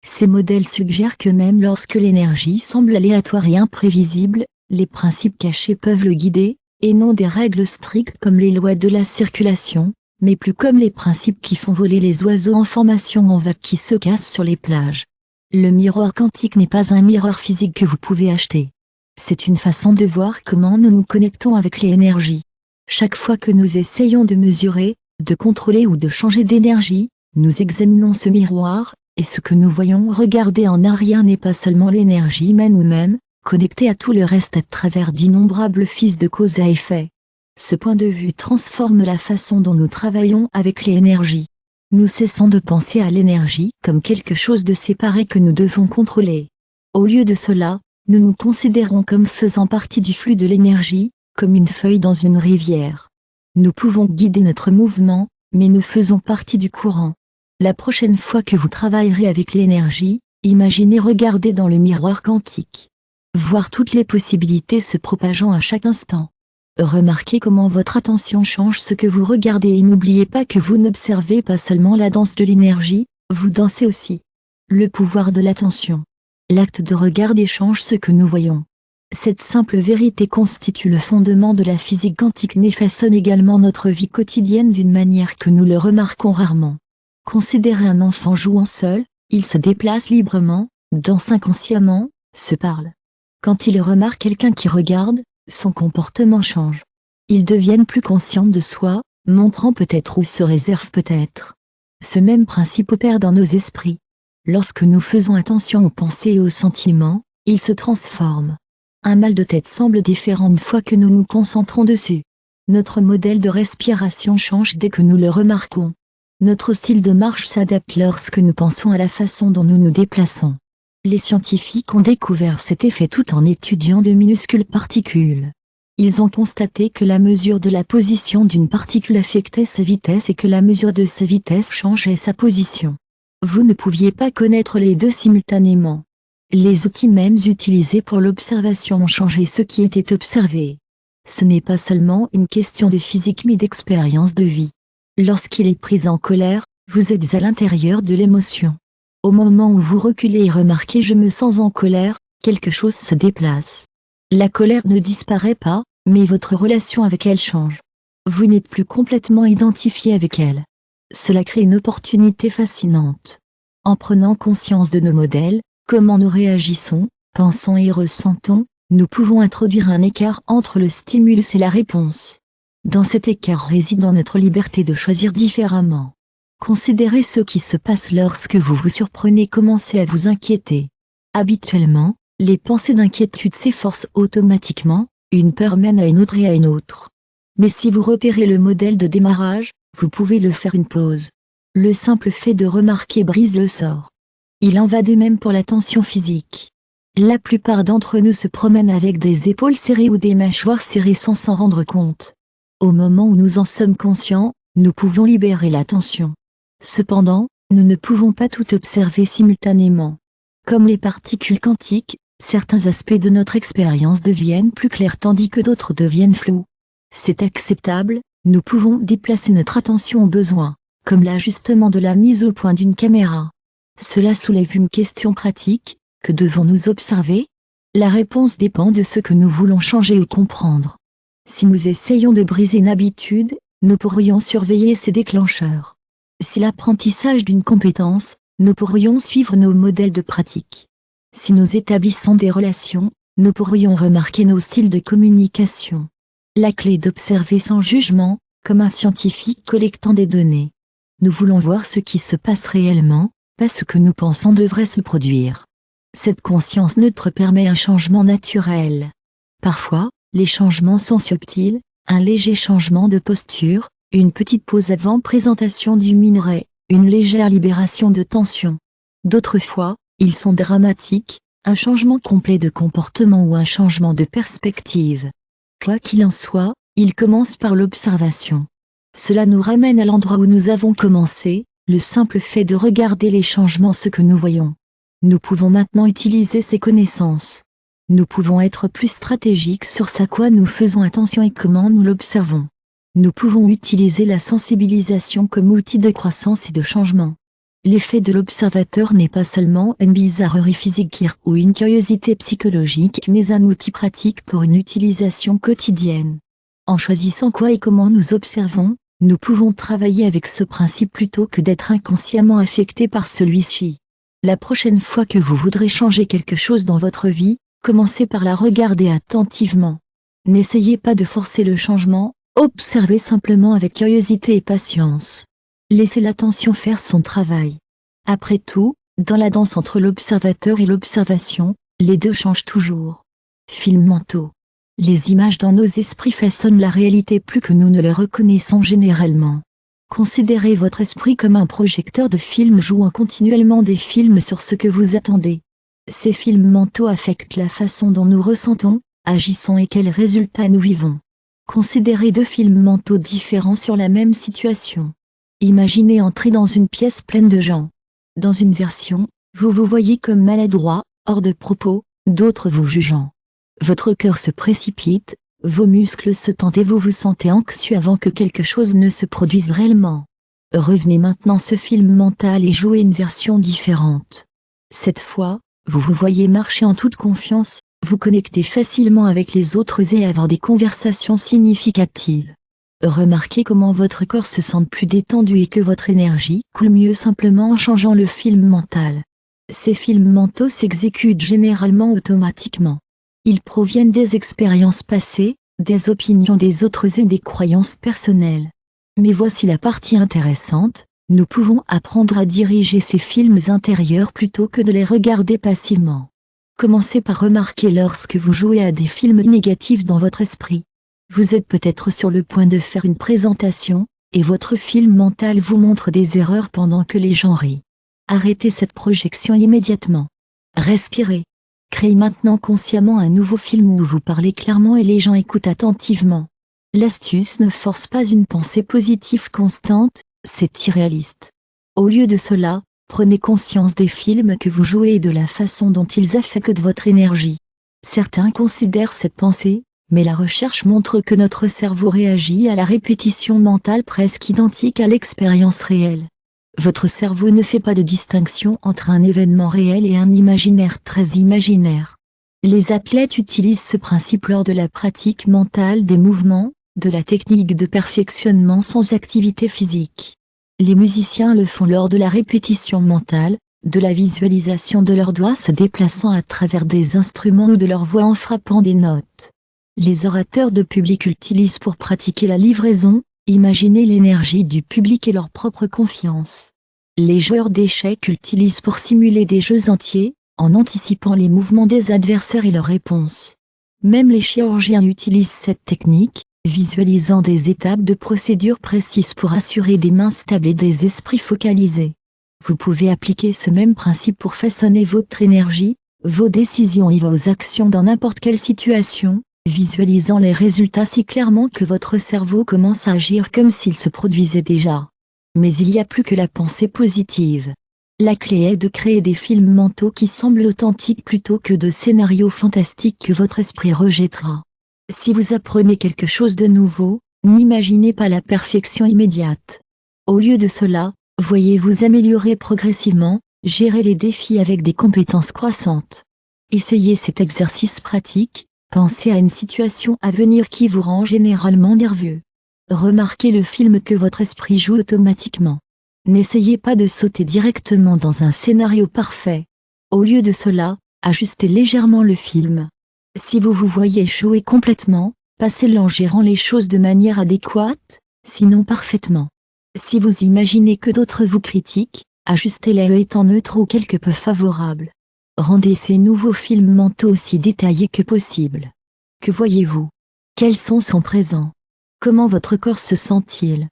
Ces modèles suggèrent que même lorsque l'énergie semble aléatoire et imprévisible, les principes cachés peuvent le guider, et non des règles strictes comme les lois de la circulation, mais plus comme les principes qui font voler les oiseaux en formation en vagues qui se cassent sur les plages. Le miroir quantique n'est pas un miroir physique que vous pouvez acheter. C'est une façon de voir comment nous nous connectons avec les énergies. Chaque fois que nous essayons de mesurer, de contrôler ou de changer d'énergie, nous examinons ce miroir, et ce que nous voyons regarder en arrière n'est pas seulement l'énergie humaine ou même, connectée à tout le reste à travers d'innombrables fils de cause à effet. Ce point de vue transforme la façon dont nous travaillons avec les énergies. Nous cessons de penser à l'énergie comme quelque chose de séparé que nous devons contrôler. Au lieu de cela, nous nous considérons comme faisant partie du flux de l'énergie, comme une feuille dans une rivière. Nous pouvons guider notre mouvement, mais nous faisons partie du courant. La prochaine fois que vous travaillerez avec l'énergie, imaginez regarder dans le miroir quantique. Voir toutes les possibilités se propageant à chaque instant. Remarquez comment votre attention change ce que vous regardez et n'oubliez pas que vous n'observez pas seulement la danse de l'énergie, vous dansez aussi. Le pouvoir de l'attention. L'acte de regarder change ce que nous voyons. Cette simple vérité constitue le fondement de la physique quantique mais façonne également notre vie quotidienne d'une manière que nous le remarquons rarement. Considérez un enfant jouant seul, il se déplace librement, danse inconsciemment, se parle. Quand il remarque quelqu'un qui regarde, son comportement change. Ils deviennent plus conscients de soi, montrant peut-être ou se réservent peut-être. Ce même principe opère dans nos esprits. Lorsque nous faisons attention aux pensées et aux sentiments, ils se transforment. Un mal de tête semble différent une fois que nous nous concentrons dessus. Notre modèle de respiration change dès que nous le remarquons. Notre style de marche s'adapte lorsque nous pensons à la façon dont nous nous déplaçons. Les scientifiques ont découvert cet effet tout en étudiant de minuscules particules. Ils ont constaté que la mesure de la position d'une particule affectait sa vitesse et que la mesure de sa vitesse changeait sa position. Vous ne pouviez pas connaître les deux simultanément. Les outils mêmes utilisés pour l'observation ont changé ce qui était observé. Ce n'est pas seulement une question de physique mais d'expérience de vie. Lorsqu'il est pris en colère, vous êtes à l'intérieur de l'émotion. Au moment où vous reculez et remarquez je me sens en colère, quelque chose se déplace. La colère ne disparaît pas, mais votre relation avec elle change. Vous n'êtes plus complètement identifié avec elle. Cela crée une opportunité fascinante. En prenant conscience de nos modèles, comment nous réagissons, pensons et ressentons, nous pouvons introduire un écart entre le stimulus et la réponse. Dans cet écart réside dans notre liberté de choisir différemment. Considérez ce qui se passe lorsque vous vous surprenez commencer à vous inquiéter. Habituellement, les pensées d'inquiétude s'efforcent automatiquement, une peur mène à une autre et à une autre. Mais si vous repérez le modèle de démarrage, vous pouvez le faire une pause. Le simple fait de remarquer brise le sort. Il en va de même pour la tension physique. La plupart d'entre nous se promènent avec des épaules serrées ou des mâchoires serrées sans s'en rendre compte. Au moment où nous en sommes conscients, nous pouvons libérer la tension. Cependant, Nous ne pouvons pas tout observer simultanément. Comme les particules quantiques, certains aspects de notre expérience deviennent plus clairs tandis que d'autres deviennent flous. C'est acceptable, nous pouvons déplacer notre attention au besoin, comme l'ajustement de la mise au point d'une caméra. Cela soulève une question pratique, que devons-nous observer? La réponse dépend de ce que nous voulons changer ou comprendre. Si nous essayons de briser une habitude, nous pourrions surveiller ses déclencheurs. Si l'apprentissage d'une compétence, nous pourrions suivre nos modèles de pratique. Si nous établissons des relations, nous pourrions remarquer nos styles de communication. La clé est d'observer sans jugement, comme un scientifique collectant des données. Nous voulons voir ce qui se passe réellement, pas ce que nous pensons devrait se produire. Cette conscience neutre permet un changement naturel. Parfois, les changements sont subtils, un léger changement de posture, une petite pause avant présentation du minerai, une légère libération de tension. D'autres fois, ils sont dramatiques, un changement complet de comportement ou un changement de perspective. Quoi qu'il en soit, il commence par l'observation. Cela nous ramène à l'endroit où nous avons commencé, le simple fait de regarder les changements ce que nous voyons. Nous pouvons maintenant utiliser ces connaissances. Nous pouvons être plus stratégiques sur ce à quoi nous faisons attention et comment nous l'observons. Nous pouvons utiliser la sensibilisation comme outil de croissance et de changement. L'effet de l'observateur n'est pas seulement une bizarrerie physique ou une curiosité psychologique mais un outil pratique pour une utilisation quotidienne. En choisissant quoi et comment nous observons, nous pouvons travailler avec ce principe plutôt que d'être inconsciemment affecté par celui-ci. La prochaine fois que vous voudrez changer quelque chose dans votre vie, commencez par la regarder attentivement. N'essayez pas de forcer le changement, observez simplement avec curiosité et patience. Laissez l'attention faire son travail. Après tout, dans la danse entre l'observateur et l'observation, les deux changent toujours. Films mentaux. Les images dans nos esprits façonnent la réalité plus que nous ne le reconnaissons généralement. Considérez votre esprit comme un projecteur de films jouant continuellement des films sur ce que vous attendez. Ces films mentaux affectent la façon dont nous ressentons, agissons et quels résultats nous vivons. Considérez deux films mentaux différents sur la même situation. Imaginez entrer dans une pièce pleine de gens. Dans une version, vous vous voyez comme maladroit, hors de propos, d'autres vous jugeant. Votre cœur se précipite, vos muscles se tendent et vous vous sentez anxieux avant que quelque chose ne se produise réellement. Revenez maintenant ce film mental et jouez une version différente. Cette fois, vous vous voyez marcher en toute confiance, vous connecter facilement avec les autres et avoir des conversations significatives. Remarquez comment votre corps se sent plus détendu et que votre énergie coule mieux simplement en changeant le film mental. Ces films mentaux s'exécutent généralement automatiquement. Ils proviennent des expériences passées, des opinions des autres et des croyances personnelles. Mais voici la partie intéressante, nous pouvons apprendre à diriger ces films intérieurs plutôt que de les regarder passivement. Commencez par remarquer lorsque vous jouez à des films négatifs dans votre esprit. Vous êtes peut-être sur le point de faire une présentation, et votre film mental vous montre des erreurs pendant que les gens rient. Arrêtez cette projection immédiatement. Respirez. Créez maintenant consciemment un nouveau film où vous parlez clairement et les gens écoutent attentivement. L'astuce ne force pas une pensée positive constante, c'est irréaliste. Au lieu de cela, prenez conscience des films que vous jouez et de la façon dont ils affectent votre énergie. Certains considèrent cette pensée, mais la recherche montre que notre cerveau réagit à la répétition mentale presque identique à l'expérience réelle. Votre cerveau ne fait pas de distinction entre un événement réel et un imaginaire très imaginaire. Les athlètes utilisent ce principe lors de la pratique mentale des mouvements, de la technique de perfectionnement sans activité physique. Les musiciens le font lors de la répétition mentale, de la visualisation de leurs doigts se déplaçant à travers des instruments ou de leur voix en frappant des notes. Les orateurs de public utilisent pour pratiquer la livraison, imaginer l'énergie du public et leur propre confiance. Les joueurs d'échecs utilisent pour simuler des jeux entiers, en anticipant les mouvements des adversaires et leurs réponses. Même les chirurgiens utilisent cette technique, visualisant des étapes de procédures précises pour assurer des mains stables et des esprits focalisés. Vous pouvez appliquer ce même principe pour façonner votre énergie, vos décisions et vos actions dans n'importe quelle situation, visualisant les résultats si clairement que votre cerveau commence à agir comme s'il se produisait déjà. Mais il y a plus que la pensée positive. La clé est de créer des films mentaux qui semblent authentiques plutôt que de scénarios fantastiques que votre esprit rejettera. Si vous apprenez quelque chose de nouveau, n'imaginez pas la perfection immédiate. Au lieu de cela, voyez-vous améliorer progressivement, gérer les défis avec des compétences croissantes. Essayez cet exercice pratique, pensez à une situation à venir qui vous rend généralement nerveux. Remarquez le film que votre esprit joue automatiquement. N'essayez pas de sauter directement dans un scénario parfait. Au lieu de cela, ajustez légèrement le film. Si vous vous voyez échouer complètement, passez-le en gérant les choses de manière adéquate, sinon parfaitement. Si vous imaginez que d'autres vous critiquent, ajustez-les étant neutre ou quelque peu favorable. Rendez ces nouveaux films mentaux aussi détaillés que possible. Que voyez-vous? Quels sons sont présents? Comment votre corps se sent-il?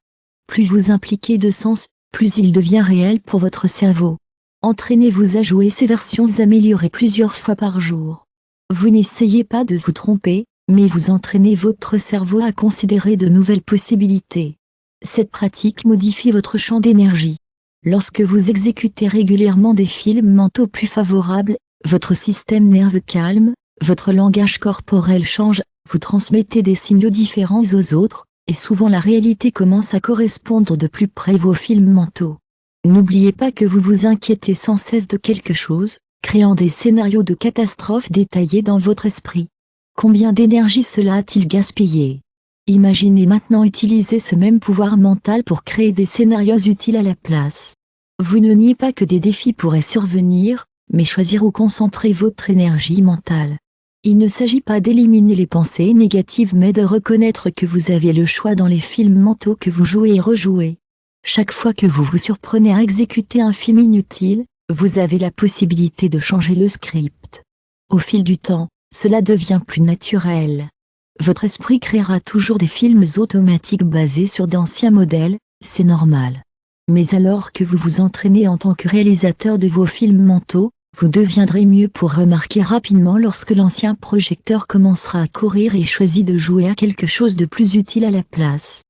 Plus vous impliquez de sens, plus il devient réel pour votre cerveau. Entraînez-vous à jouer ces versions améliorées plusieurs fois par jour. Vous n'essayez pas de vous tromper, mais vous entraînez votre cerveau à considérer de nouvelles possibilités. Cette pratique modifie votre champ d'énergie. Lorsque vous exécutez régulièrement des films mentaux plus favorables, votre système nerveux calme, votre langage corporel change, vous transmettez des signaux différents aux autres, et souvent la réalité commence à correspondre de plus près vos films mentaux. N'oubliez pas que vous vous inquiétez sans cesse de quelque chose, créant des scénarios de catastrophe détaillés dans votre esprit. Combien d'énergie cela a-t-il gaspillé? Imaginez maintenant utiliser ce même pouvoir mental pour créer des scénarios utiles à la place. Vous ne niez pas que des défis pourraient survenir, mais choisir où concentrer votre énergie mentale. Il ne s'agit pas d'éliminer les pensées négatives mais de reconnaître que vous avez le choix dans les films mentaux que vous jouez et rejouez. Chaque fois que vous vous surprenez à exécuter un film inutile, vous avez la possibilité de changer le script. Au fil du temps, cela devient plus naturel. Votre esprit créera toujours des films automatiques basés sur d'anciens modèles, c'est normal. Mais alors que vous vous entraînez en tant que réalisateur de vos films mentaux, vous deviendrez mieux pour remarquer rapidement lorsque l'ancien projecteur commencera à courir et choisit de jouer à quelque chose de plus utile à la place.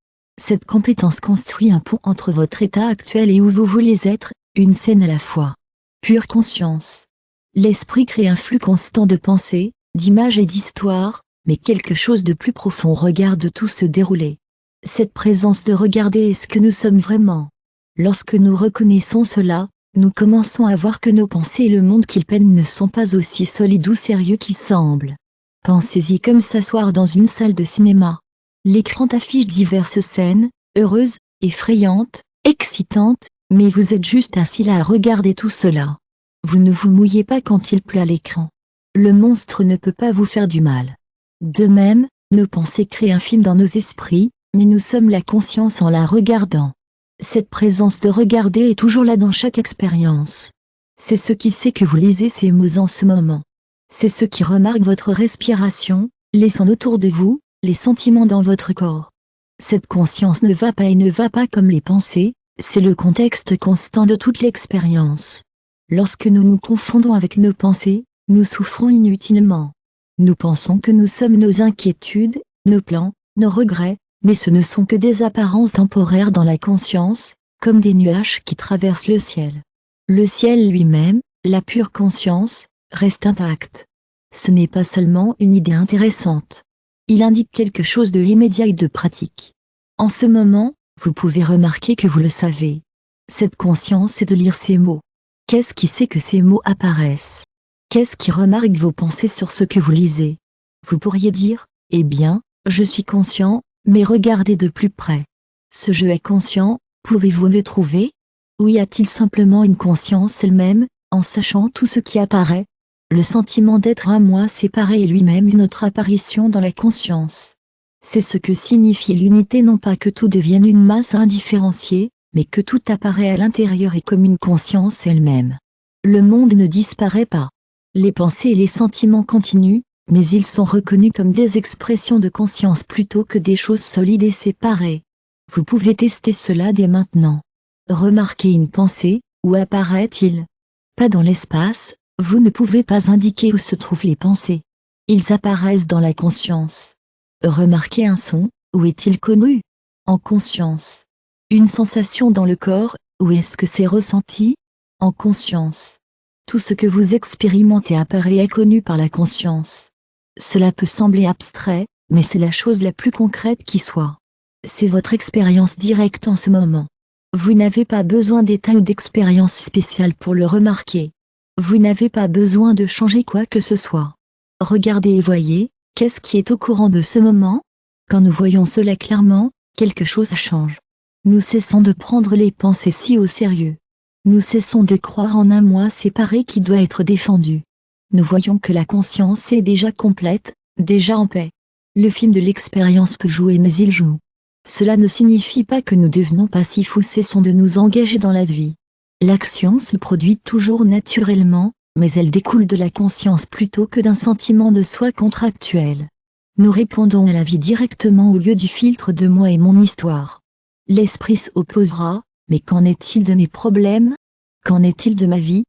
Cette compétence construit un pont entre votre état actuel et où vous voulez être, une scène à la fois. Pure conscience. L'esprit crée un flux constant de pensées, d'images et d'histoires, mais quelque chose de plus profond regarde tout se dérouler. Cette présence de regarder est ce que nous sommes vraiment. Lorsque nous reconnaissons cela, nous commençons à voir que nos pensées et le monde qu'ils peignent ne sont pas aussi solides ou sérieux qu'ils semblent. Pensez-y comme s'asseoir dans une salle de cinéma. L'écran affiche diverses scènes, heureuses, effrayantes, excitantes, mais vous êtes juste assis là à regarder tout cela. Vous ne vous mouillez pas quand il pleut à l'écran. Le monstre ne peut pas vous faire du mal. De même, nos pensées créent un film dans nos esprits, mais nous sommes la conscience en la regardant. Cette présence de regarder est toujours là dans chaque expérience. C'est ce qui sait que vous lisez ces mots en ce moment. C'est ce qui remarque votre respiration, les sons autour de vous, les sentiments dans votre corps. Cette conscience ne va pas et ne va pas comme les pensées, c'est le contexte constant de toute l'expérience. Lorsque nous nous confondons avec nos pensées, nous souffrons inutilement. Nous pensons que nous sommes nos inquiétudes, nos plans, nos regrets, mais ce ne sont que des apparences temporaires dans la conscience, comme des nuages qui traversent le ciel. Le ciel lui-même, la pure conscience, reste intact. Ce n'est pas seulement une idée intéressante. Il indique quelque chose de immédiat et de pratique. En ce moment, vous pouvez remarquer que vous le savez. Cette conscience est de lire ces mots. Qu'est-ce qui sait que ces mots apparaissent? Qu'est-ce qui remarque vos pensées sur ce que vous lisez? Vous pourriez dire, eh bien, je suis conscient, mais regardez de plus près. Ce je est conscient, pouvez-vous le trouver? Ou y a-t-il simplement une conscience elle-même, en sachant tout ce qui apparaît? Le sentiment d'être un moi séparé est lui-même une autre apparition dans la conscience. C'est ce que signifie l'unité, non pas que tout devienne une masse indifférenciée, mais que tout apparaît à l'intérieur et comme une conscience elle-même. Le monde ne disparaît pas. Les pensées et les sentiments continuent, mais ils sont reconnus comme des expressions de conscience plutôt que des choses solides et séparées. Vous pouvez tester cela dès maintenant. Remarquez une pensée, où apparaît-il? Pas dans l'espace, vous ne pouvez pas indiquer où se trouvent les pensées. Ils apparaissent dans la conscience. Remarquez un son, où est-il connu? En conscience. Une sensation dans le corps, ou est-ce que c'est ressenti? En conscience. Tout ce que vous expérimentez apparaît et est connu par la conscience. Cela peut sembler abstrait, mais c'est la chose la plus concrète qui soit. C'est votre expérience directe en ce moment. Vous n'avez pas besoin d'état ou d'expérience spéciale pour le remarquer. Vous n'avez pas besoin de changer quoi que ce soit. Regardez et voyez, qu'est-ce qui est au courant de ce moment? Quand nous voyons cela clairement, quelque chose change. Nous cessons de prendre les pensées si au sérieux. Nous cessons de croire en un moi séparé qui doit être défendu. Nous voyons que la conscience est déjà complète, déjà en paix. Le film de l'expérience peut jouer mais il joue. Cela ne signifie pas que nous devenons passifs ou cessons de nous engager dans la vie. L'action se produit toujours naturellement, mais elle découle de la conscience plutôt que d'un sentiment de soi contractuel. Nous répondons à la vie directement au lieu du filtre de moi et mon histoire. L'esprit s'opposera, mais qu'en est-il de mes problèmes? Qu'en est-il de ma vie?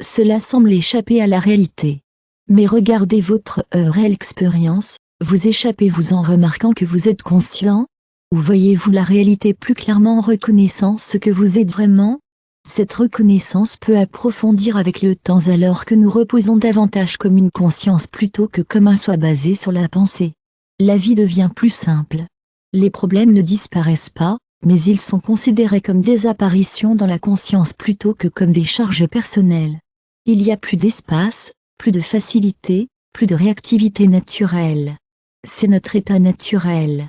Cela semble échapper à la réalité. Mais regardez votre réelle expérience, vous échappez-vous en remarquant que vous êtes conscient? Ou voyez-vous la réalité plus clairement en reconnaissant ce que vous êtes vraiment? Cette reconnaissance peut approfondir avec le temps alors que nous reposons davantage comme une conscience plutôt que comme un soi basé sur la pensée. La vie devient plus simple. Les problèmes ne disparaissent pas, mais ils sont considérés comme des apparitions dans la conscience plutôt que comme des charges personnelles. Il y a plus d'espace, plus de facilité, plus de réactivité naturelle. C'est notre état naturel.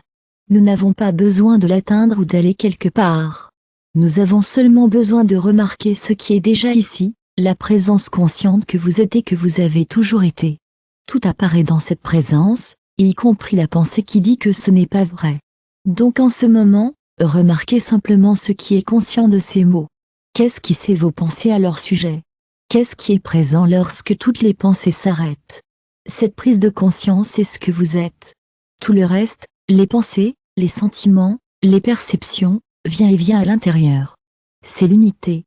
Nous n'avons pas besoin de l'atteindre ou d'aller quelque part. Nous avons seulement besoin de remarquer ce qui est déjà ici, la présence consciente que vous êtes et que vous avez toujours été. Tout apparaît dans cette présence, y compris la pensée qui dit que ce n'est pas vrai. Donc en ce moment, remarquez simplement ce qui est conscient de ces mots. Qu'est-ce qui sait vos pensées à leur sujet? Qu'est-ce qui est présent lorsque toutes les pensées s'arrêtent? Cette prise de conscience est ce que vous êtes. Tout le reste, les pensées, les sentiments, les perceptions, vient et vient à l'intérieur. C'est l'unité.